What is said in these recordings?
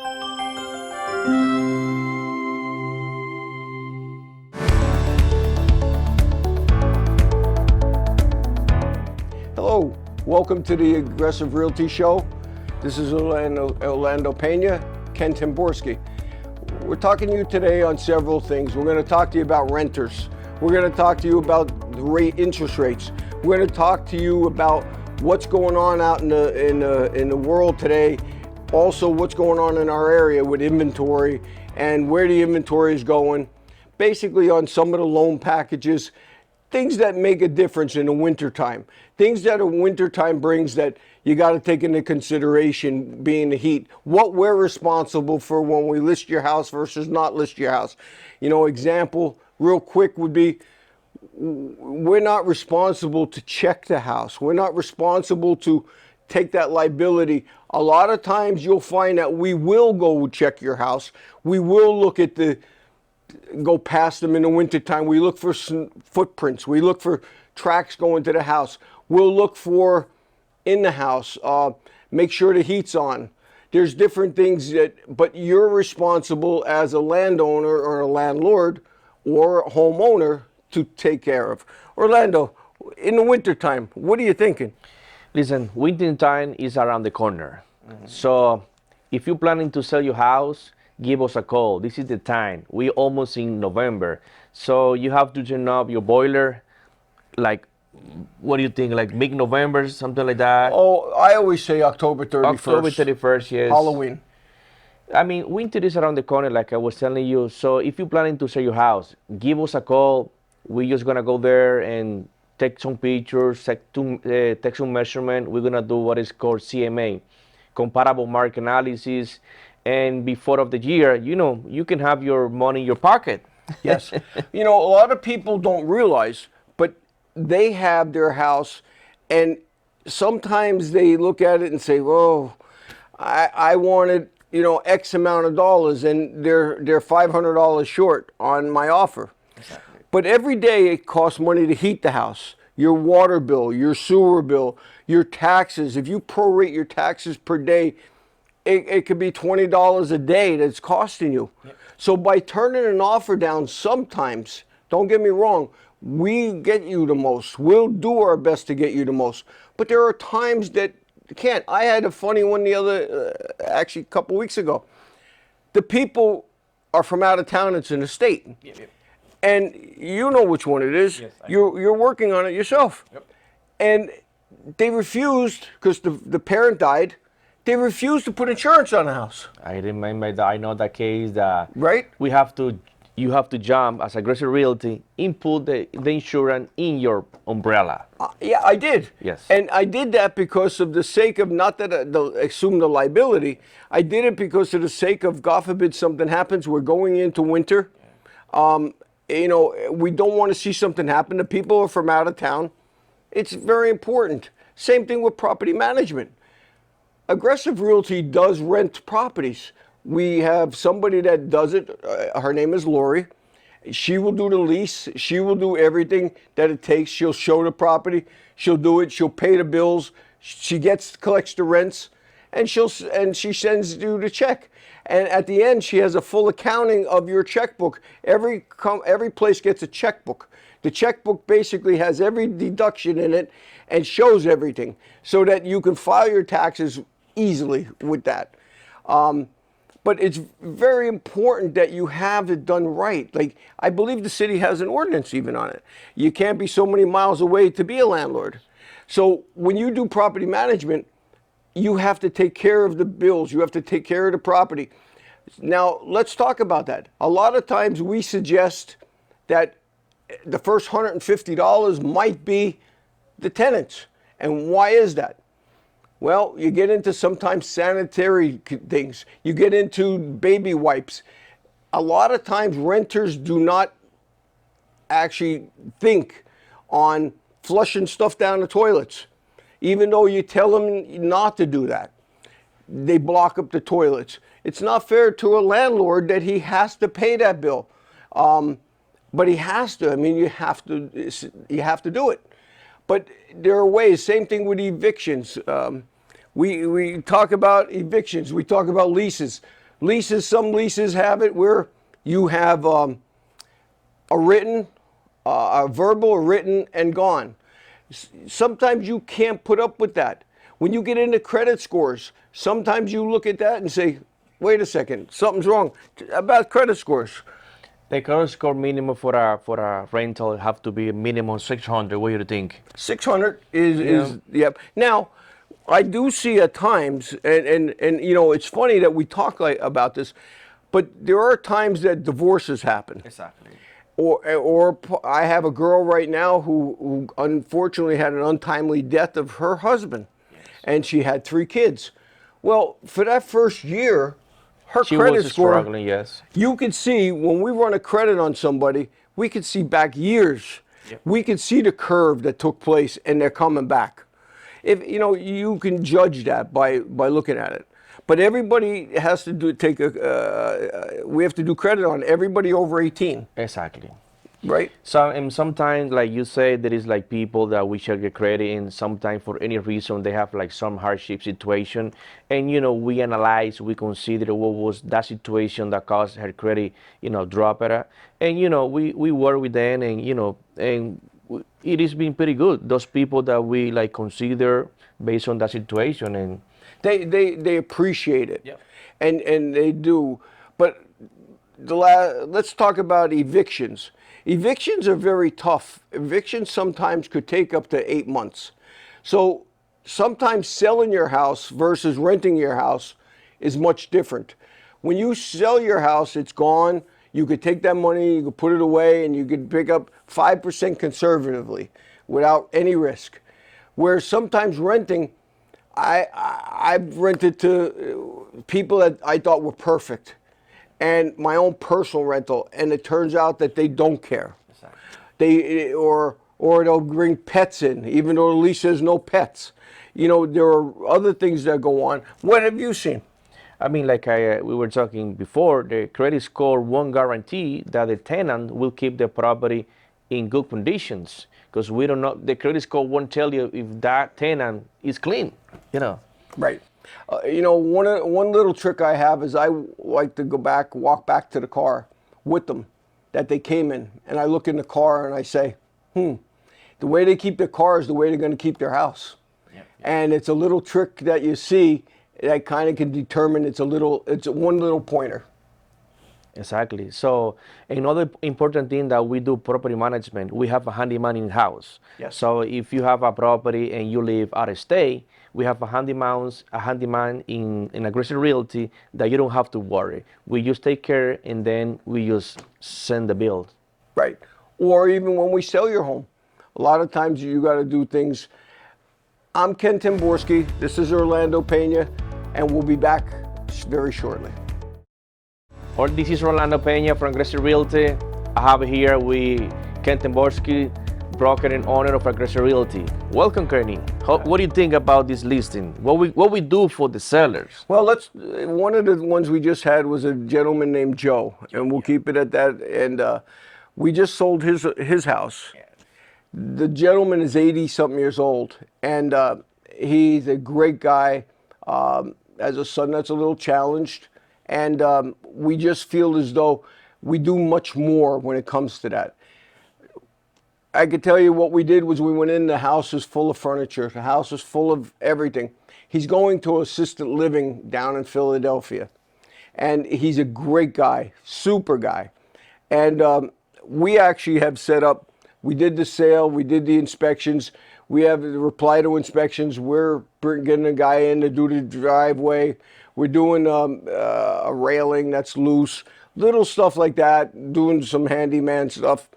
Hello, welcome to the Aggressive Realty Show. This is Orlando Pena, Ken Temborski. We're talking to you today on several things. We're going to talk to you about renters. We're going to talk to you about the interest rates. We're going to talk to you about what's going on out in the world today. Also, what's going on in our area with inventory and where the inventory is going. Basically, on some of the loan packages, things that make a difference in the wintertime. Things that a wintertime brings that you got to take into consideration, being the heat. What we're responsible for when we list your house versus not list your house. You know, example, real quick would be, we're not responsible to check the house. We're not responsible to take that liability. A lot of times you'll find that we will go check your house. We will look at go past them in the wintertime. We look for footprints. We look for tracks going to the house. We'll look for in the house, make sure the heat's on. There's different things but you're responsible as a landowner or a landlord or a homeowner to take care of. Orlando, in the wintertime, what are you thinking? Listen, winter time is around the corner. So if you're planning to sell your house, give us a call. This is the time. We're almost in November. So you have to turn up your boiler, like, what do you think, like mid-November, something like that? Oh, I always say October 31st. October 31st, yes. Halloween. I mean, winter is around the corner, like I was telling you. So if you're planning to sell your house, give us a call. We're just going to go there and take some pictures, take some measurement. We're going to do what is called CMA, comparable market analysis. And before of the year, you know, you can have your money in your pocket. Yes. You know, a lot of people don't realize, but they have their house, and sometimes they look at it and say, "Whoa, I wanted, you know, X amount of dollars, and they're $500 short on my offer." Exactly. But every day it costs money to heat the house. Your water bill, your sewer bill, your taxes. If you prorate your taxes per day, it could be $20 a day that's costing you. Yep. So by turning an offer down, sometimes, don't get me wrong, we get you the most. We'll do our best to get you the most. But there are times that you can't. I had a funny one actually a couple weeks ago. The people are from out of town. It's in the state. Yep. And you know which one it is. Yes, you're working on it yourself. Yep. And they refused, because the parent died, they refused to put insurance on the house. I remember that. I know that case that right? You have to jump as Aggressive Realty, input the insurance in your umbrella. Yeah, I did. Yes. And I did that because of the sake of, not that I assume the liability, I did it because of the sake of, God forbid something happens, we're going into winter. You know, we don't want to see something happen. The people are from out of town. It's very important. Same thing with property management. Aggressive Realty does rent properties. We have somebody that does it. Her name is Lori. She will do the lease. She will do everything that it takes. She'll show the property. She'll do it. She'll pay the bills. She collects the rents, and she sends you the check. And at the end, she has a full accounting of your checkbook. Every place gets a checkbook. The checkbook basically has every deduction in it and shows everything, so that you can file your taxes easily with that. But it's very important that you have it done right. Like, I believe the city has an ordinance even on it. You can't be so many miles away to be a landlord. So when you do property management, you have to take care of the bills. You have to take care of the property. Now, let's talk about that. A lot of times we suggest that the first $150 might be the tenants. And why is that? Well, you get into sometimes sanitary things. You get into baby wipes. A lot of times renters do not actually think on flushing stuff down the toilets, even though you tell them not to do that. They block up the toilets. It's not fair to a landlord that he has to pay that bill. But he has to. I mean, you have to do it. But there are ways. Same thing with evictions. We talk about evictions. We talk about leases. Leases, some leases have it where you have a written, a verbal, a written, and gone. Sometimes you can't put up with that. When you get into credit scores, sometimes you look at that and say, wait a second, something's wrong about credit scores. The credit score minimum for a rental have to be a minimum 600. What do you think? 600 is yep. Now, I do see at times, and you know, it's funny that we talk about this, but there are times that divorces happen. Exactly. Or I have a girl right now who unfortunately had an untimely death of her husband, and she had 3 kids. Well, for that first year, her She credit was score, struggling, yes. you could see when we run a credit on somebody, we could see back years. Yep. We could see the curve that took place, and they're coming back. If you know, you can judge that by looking at it. But everybody has to we have to do credit on everybody over 18, Exactly. right? So, and sometimes, like you say, there is like people that we shall get credit, and sometimes for any reason they have like some hardship situation, and you know we analyze, we consider what was that situation that caused her credit, you know, drop at her, and you know we work with them, and you know, and it has been pretty good. Those people that we like consider based on that situation, and They appreciate it, Yep. and they do. But let's talk about evictions. Evictions are very tough. Evictions sometimes could take up to 8 months. So sometimes selling your house versus renting your house is much different. When you sell your house, it's gone. You could take that money, you could put it away, and you could pick up 5% conservatively without any risk. Where sometimes renting, I've rented to people that I thought were perfect, and my own personal rental, and it turns out that they don't care. Exactly. Or they'll bring pets in, even though the lease says no pets. You know, there are other things that go on. What have you seen? I mean, like we were talking before, the credit score won't guarantee that the tenant will keep the property in good conditions, because we don't know, the credit score won't tell you if that tenant is clean, you know. Right. You know, one little trick I have is I like to walk back to the car with them that they came in, and I look in the car and I say, the way they keep their car is the way they're going to keep their house. Yep. And it's a little trick that you see that kind of can determine it's one little pointer. Exactly. So another important thing that we do property management, we have a handyman in house. Yes. So if you have a property and you live out of state, we have a handyman in Aggressive Realty that you don't have to worry. We just take care, and then we just send the bill. Right. Or even when we sell your home, a lot of times you got to do things. I'm Ken Temborski. This is Orlando Pena, and we'll be back very shortly. Or this is Orlando Pena from Aggressive Realty. I have here with Ken Temborski, broker and owner of Aggressive Realty. Welcome, Kenny. What do you think about this listing? What we do for the sellers? Well, one of the ones we just had was a gentleman named Joe, and we'll keep it at that. And we just sold his house. The gentleman is 80-something years old, and he's a great guy. As a son that's a little challenged, and we just feel as though we do much more when it comes to that. I could tell you what we did was we went in, the house is full of furniture, the house is full of everything. He's going to assisted living down in Philadelphia, and he's a great guy, super guy. And we actually have set up, we did the sale, we did the inspections, we have the reply to inspections, we're getting a guy in to do the driveway, we're doing a railing that's loose, little stuff like that, doing some handyman stuff.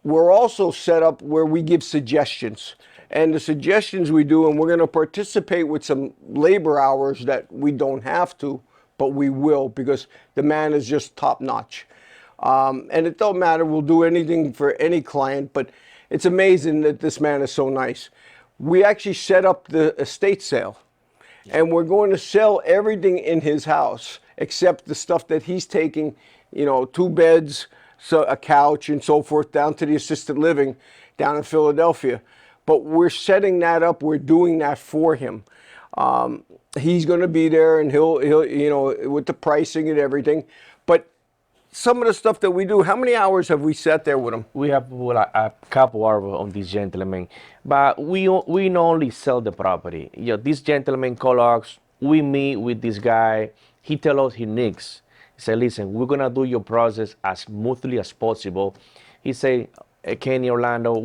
We're also set up where we give suggestions. And the suggestions we do, and we're going to participate with some labor hours that we don't have to, but we will, because the man is just top notch. And it don't matter, we'll do anything for any client, but it's amazing that this man is so nice. We actually set up the estate sale, and we're going to sell everything in his house except the stuff that he's taking, you know, 2 beds, so a couch and so forth, down to the assisted living down in Philadelphia. But we're setting that up, we're doing that for him. He's going to be there, and he'll with the pricing and everything. But some of the stuff that we do, how many hours have we sat there with him? We have a couple hours on this gentleman, but we not only sell the property. This gentleman call us. We meet with this guy. He tell us his needs. He say, listen, we're gonna do your process as smoothly as possible. He say, Kenny, Orlando,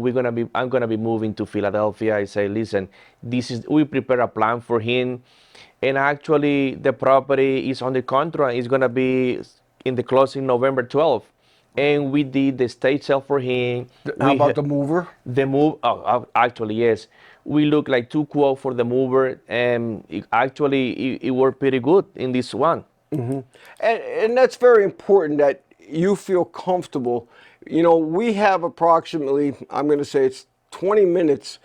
I'm gonna be moving to Philadelphia. I say, listen, we prepare a plan for him, and actually the property is on the contract. It's gonna be in the closing November 12th, and we did the stage sale for him. How about the mover? The move? Actually, yes. We look like 2 quotes for the mover, and it worked pretty good in this one. And that's very important that you feel comfortable. We have approximately, I'm going to say it's 20 minutes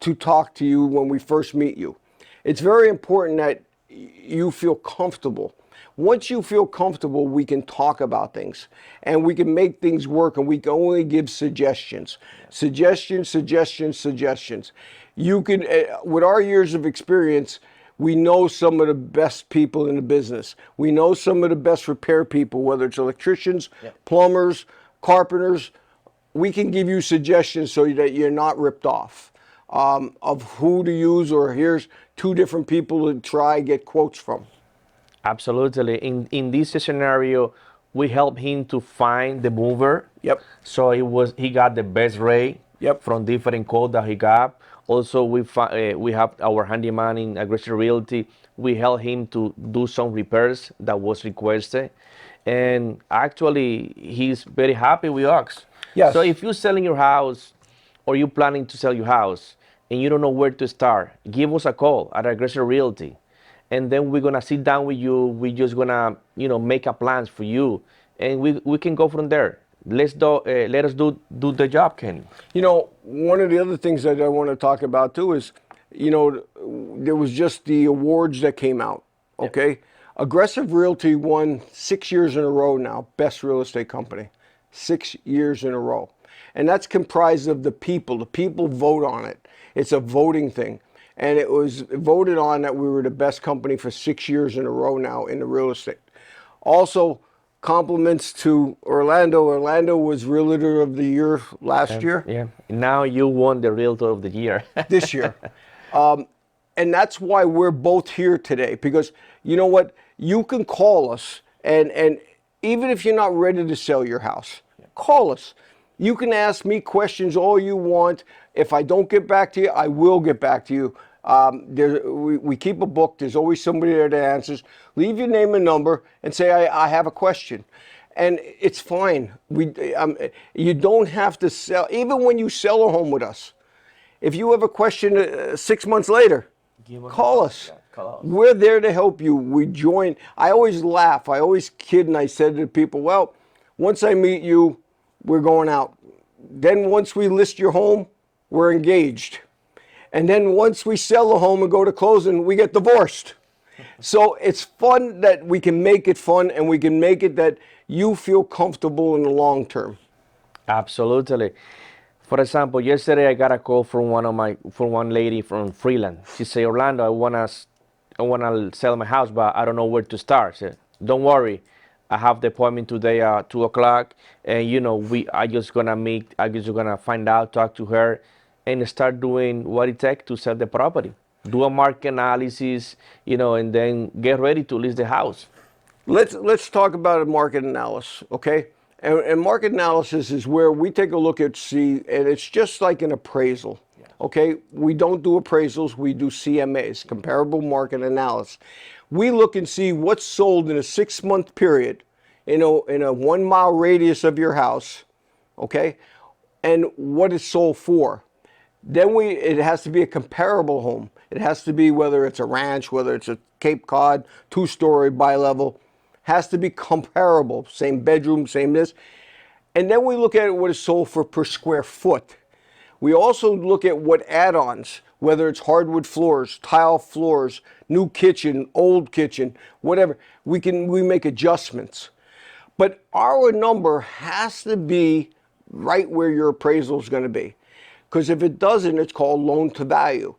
to talk to you when we first meet you. It's very important that you feel comfortable. Once you feel comfortable, we can talk about things and we can make things work, and we can only give suggestions. Suggestions. You can, with our years of experience, we know some of the best people in the business. We know some of the best repair people, whether it's electricians, plumbers, carpenters. We can give you suggestions so that you're not ripped off of who to use, or here's 2 different people to try get quotes from. Absolutely. In this scenario, we help him to find the mover. Yep. So he got the best rate. Yep. From different quote that he got. Also, we have our handyman in Aggressive Realty. We help him to do some repairs that was requested, and actually he's very happy with us. Yes. So if you're selling your house, or you're planning to sell your house, and you don't know where to start, give us a call at Aggressive Realty, and then we're gonna sit down with you. We're just gonna make a plans for you, and we can go from there. Let us do the job, Kenny. One of the other things that I want to talk about too is, there was just the awards that came out. Okay. Yep. Aggressive Realty won 6 years in a row now, best real estate company. 6 years in a row. And that's comprised of the people. The people vote on it. It's a voting thing. And it was voted on that we were the best company for 6 years in a row now in the real estate. Also, compliments to Orlando. Orlando was Realtor of the Year last year. Yeah. Now you won the Realtor of the Year. This year. And that's why we're both here today, because you know what? You can call us, and even if you're not ready to sell your house, call us. You can ask me questions all you want. If I don't get back to you, I will get back to you. We keep a book. There's always somebody there that answers. Leave your name and number and say, I have a question. And it's fine. You don't have to sell. Even when you sell a home with us, if you have a question 6 months later, call us. Yeah, call us. We're there to help you. We join. I always laugh. I always kid, and I said to people, well, once I meet you, we're going out. Then once we list your home, we're engaged. And then once we sell the home and go to closing, we get divorced. So it's fun that we can make it fun, and we can make it that you feel comfortable in the long term. Absolutely. For example, yesterday I got a call from one lady from Freeland. She said, Orlando, I wanna sell my house, but I don't know where to start. I said, don't worry. I have the appointment today at 2:00, and I just gonna find out, talk to her, and start doing what it takes to sell the property. Do a market analysis, and then get ready to list the house. Let's talk about a market analysis, okay? And market analysis is where we take a look at and it's just like an appraisal, okay? We don't do appraisals, we do CMAs, comparable market analysis. We look and see what's sold in a 6-month period, in a 1 mile radius of your house, okay? And what it's sold for. Then it has to be a comparable home. It has to be, whether it's a ranch, whether it's a Cape Cod, 2-story, bi-level, has to be comparable, same bedroom, same this. And then we look at what is sold for per square foot. We also look at what add-ons, whether it's hardwood floors, tile floors, new kitchen, old kitchen, whatever. We make adjustments. But our number has to be right where your appraisal is going to be. Because if it doesn't, it's called loan to value.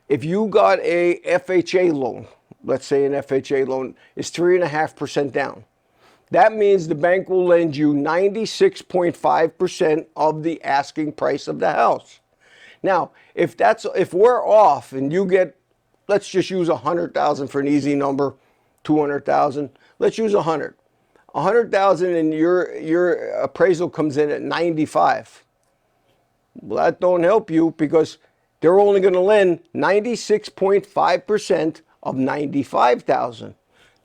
If you got a FHA loan, let's say an FHA loan is 3.5% down. That means the bank will lend you 96.5% of the asking price of the house. Now, if we're off and you get, let's just use 100,000 for an easy number, 200,000. Let's use 100. 100,000 and your appraisal comes in at 95. Well, that don't help you because they're only going to lend 96.5% of 95,000,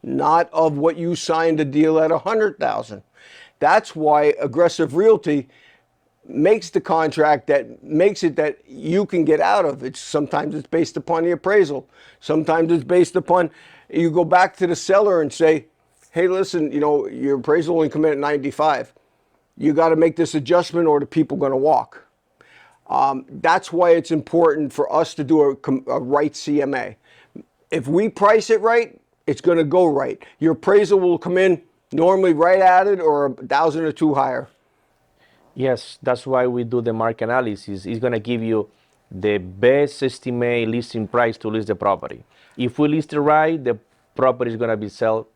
not of what you signed a deal at 100,000. That's why Aggressive Realty makes the contract that makes it that you can get out of it. Sometimes it's based upon the appraisal. Sometimes it's based upon you go back to the seller and say, hey, listen, your appraisal only come in at 95. You got to make this adjustment or the people going to walk. That's why it's important for us to do a right CMA. If we price it right, it's going to go right. Your appraisal will come in normally right at it or 1,000 or two higher. Yes, that's why we do the market analysis. It's going to give you the best estimate listing price to list the property. If we list it right, the property is going to be sold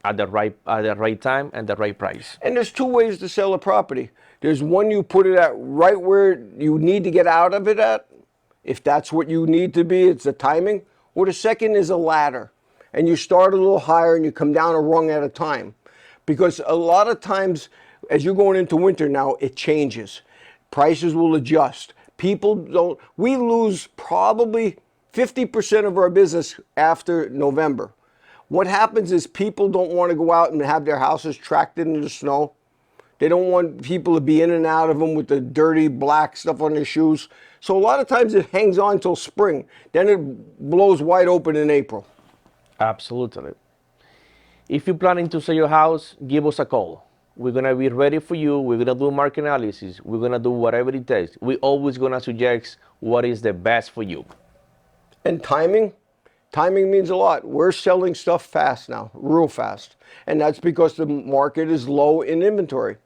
at the right time and the right price. And there's two ways to sell a property. There's one, you put it at right where you need to get out of it at, if that's what you need to be, it's the timing. Or the second is a ladder. And you start a little higher and you come down a rung at a time. Because a lot of times, as you're going into winter now, it changes. Prices will adjust. We lose probably 50% of our business after November. What happens is people don't want to go out and have their houses tracked into the snow. They don't want people to be in and out of them with the dirty black stuff on their shoes. So a lot of times it hangs on till spring. Then it blows wide open in April. Absolutely. If you're planning to sell your house, give us a call. We're going to be ready for you. We're going to do market analysis. We're going to do whatever it takes. We're always going to suggest what is the best for you. And timing means a lot. We're selling stuff fast now, real fast. And that's because the market is low in inventory.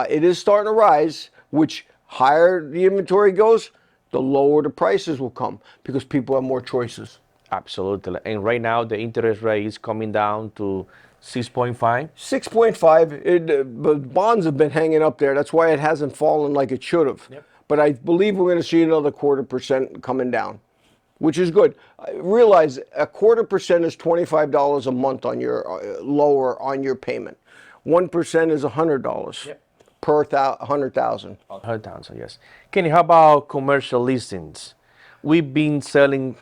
It is starting to rise, which higher the inventory goes, the lower the prices will come because people have more choices. Absolutely. And right now, the interest rate is coming down to 6.5. 6.5. But bonds have been hanging up there. That's why it hasn't fallen like it should have. Yep. But I believe we're going to see another 0.25% coming down, which is good. Realize 0.25% is $25 a month on your lower on your payment. 1% is $100 yep. per 100,000. 100,000, yes. Kenny, how about commercial listings? We've been selling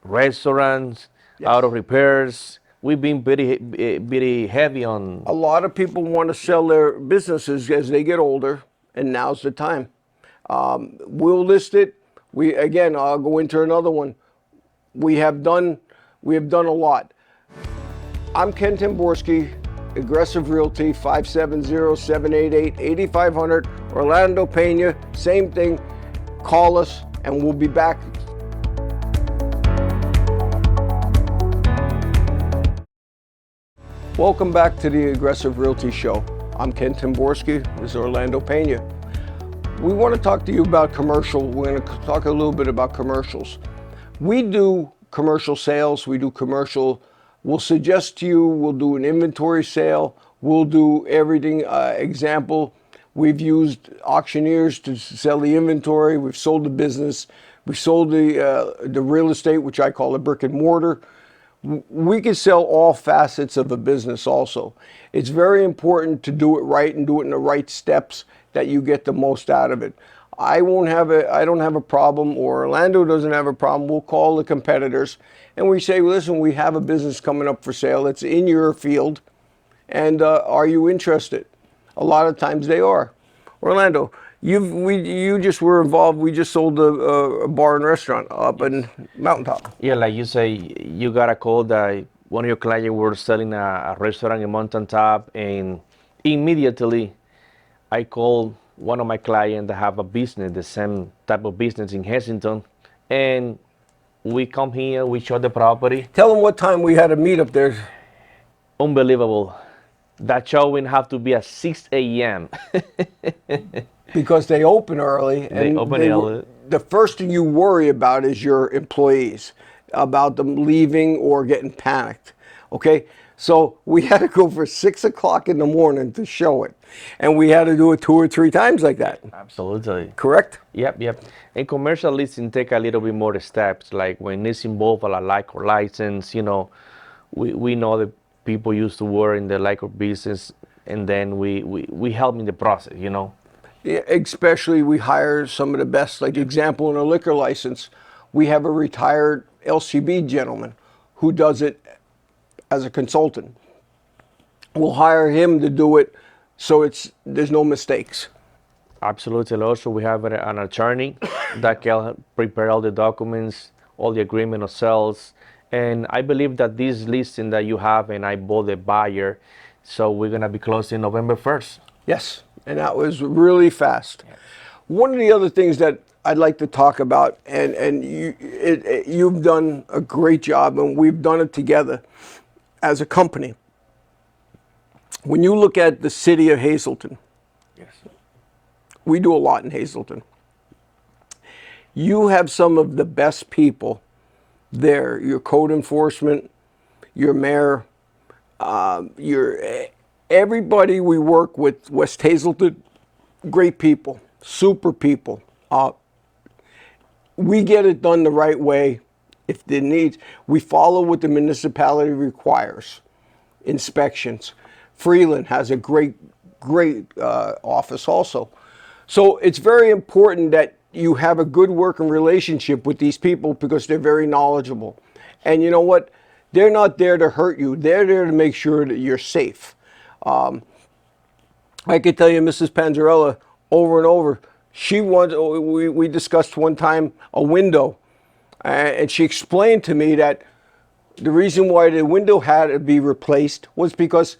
restaurants, yes. Auto repairs. We've been very heavy on. A lot of people want to sell their businesses as they get older, and now's the time. We'll list it. I'll go into another one. We have done a lot. I'm Ken Temborski, Aggressive Realty, 570-788-8500, Orlando, Pena, same thing. Call us and we'll be back. Welcome back to the Aggressive Realty Show. I'm Ken Temborski, this is Orlando Pena. We want to talk to you about commercial. We're going to talk a little bit about commercials. We do commercial sales, we do commercial, we'll suggest to you, we'll do an inventory sale, we'll do everything. Example, we've used auctioneers to sell the inventory, we've sold the business, we sold the real estate, which I call a brick and mortar. We can sell all facets of a business also. It's very important to do it right and do it in the right steps that you get the most out of it. I don't have a problem, or Orlando doesn't have a problem. We'll call the competitors and we say, listen, we have a business coming up for sale. It's in your field. And are you interested? A lot of times they are. Orlando, you just were involved. We just sold a bar and restaurant up in Mountaintop. Yeah, like you say, you got a call that one of your clients were selling a restaurant in Mountaintop, and immediately I called one of my clients that have a business, the same type of business in Hessington, and we come here, we show the property. Tell them what time we had a meet up there. Unbelievable. That showing have to be at 6 a.m. Because they open early. And the first thing you worry about is your employees, about them leaving or getting panicked. Okay, so we had to go for 6 o'clock in the morning to show it, and we had to do it 2 or 3 times like that. Absolutely. Correct? Yep. And commercial leasing take a little bit more steps, like when it's involved a liquor license, we know that people used to work in the liquor business, and then we help in the process. Yeah, especially we hire some of the best. Like example, in a liquor license, we have a retired LCB gentleman who does it as a consultant. We'll hire him to do it so there's no mistakes. Absolutely. Also, we have an attorney that can prepare all the documents, all the agreement of sales. And I believe that this listing that you have, and I bought the buyer, so we're going to be closing November 1st. Yes, and that was really fast. One of the other things that I'd like to talk about, and you've done a great job, and we've done it together as a company. When you look at the city of Hazleton, Yes. we do a lot in Hazleton. You have some of the best people there. Your code enforcement, your mayor, everybody we work with, West Hazleton, great people, super people. We get it done the right way. If there needs, we follow what the municipality requires. Inspections. Freeland has a great office also. So it's very important that you have a good working relationship with these people because they're very knowledgeable. And you know what? They're not there to hurt you. They're there to make sure that you're safe. I could tell you Mrs. Panzarella over and over, we discussed one time a window, and she explained to me that the reason why the window had to be replaced was because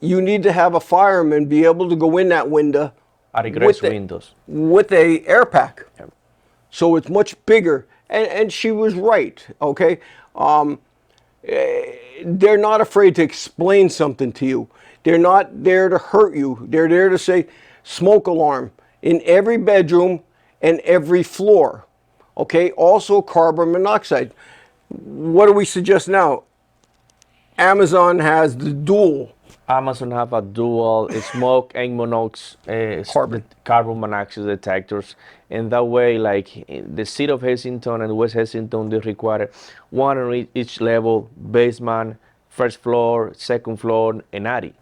you need to have a fireman be able to go in that window Windows. with a air pack. Yep. So it's much bigger. And she was right, okay? They're not afraid to explain something to you. They're not there to hurt you. They're there to say, smoke alarm in every bedroom and every floor, okay? Also carbon monoxide. What do we suggest now? Amazon has the dual. Amazon have a dual smoke and carbon monoxide detectors, and that way, like the city of Hazleton and West Hazleton, they require one on each level: basement, first floor, second floor, and attic.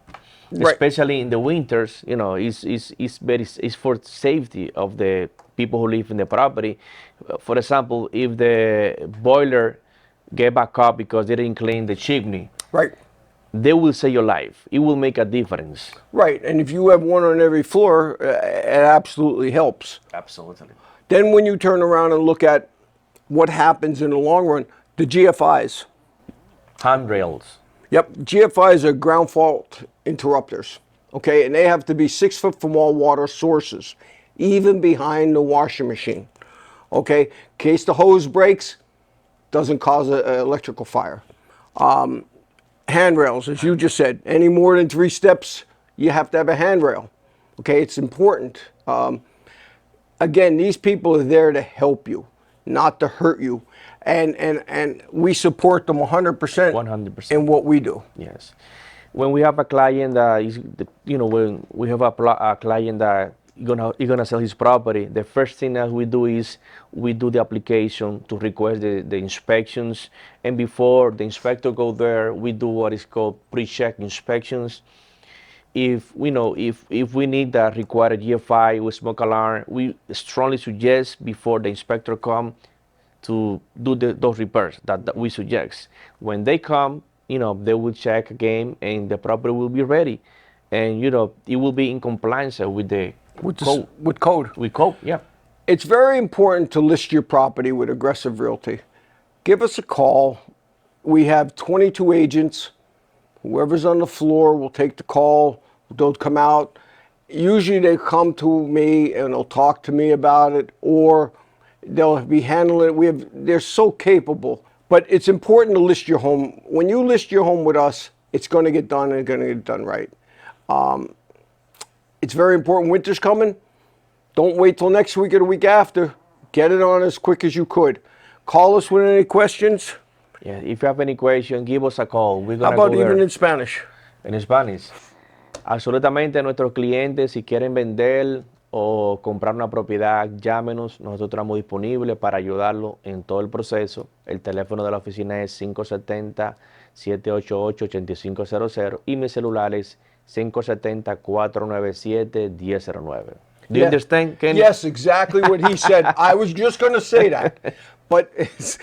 Right. Especially in the winters, it's for safety of the people who live in the property. For example, if the boiler get back up because they didn't clean the chimney, Right. they will save your life. It will make a difference. Right. And if you have one on every floor, it absolutely helps. Absolutely. Then when you turn around and look at what happens in the long run, the GFIs. Handrails. Yep, GFIs are ground fault interrupters, okay? And they have to be 6 foot from all water sources, even behind the washing machine, okay? In case the hose breaks, doesn't cause an electrical fire. Handrails, as you just said, any more than 3 steps, you have to have a handrail, okay? It's important. Again, these people are there to help you, not to hurt you. And we support them 100%. 100%. In what we do. Yes. When we have a client that is, when we have a client that is gonna sell his property, the first thing that we do is we do the application to request the inspections, and before the inspector go there, we do what is called pre-check inspections. If we need the required GFI with smoke alarm, we strongly suggest before the inspector come to do those repairs that we suggest. When they come, they will check again, and the property will be ready, and it will be in compliance with the code. With code. With code, yeah. It's very important to list your property with Aggressive Realty. Give us a call. We have 22 agents. Whoever's on the floor will take the call. They'll come out. Usually they come to me and they'll talk to me about it, or they'll be handling it. They're so capable. But it's important to list your home. When you list your home with us, it's going to get done, and it's going to get done right. It's very important. Winter's coming. Don't wait till next week or the week after. Get it on as quick as you could. Call us with any questions. Yeah, if you have any question, give us a call. We're How gonna about go even there in Spanish? in Spanish. Absolutamente, nuestros clientes, si quieren vender o comprar una propiedad, llámenos. Nosotros estamos disponibles para ayudarlo en todo el proceso. El teléfono de la oficina es 570-788-8500 y mi celular es 570-497-1009. Do you understand, Ken? Yes, exactly what he said. I was just going to say that. But it's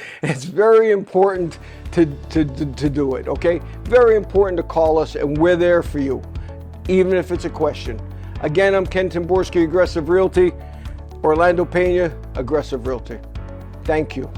very important to do it, okay? Very important to call us, and we're there for you, even if it's a question. Again, I'm Ken Temborski, Aggressive Realty. Orlando Pena, Aggressive Realty. Thank you.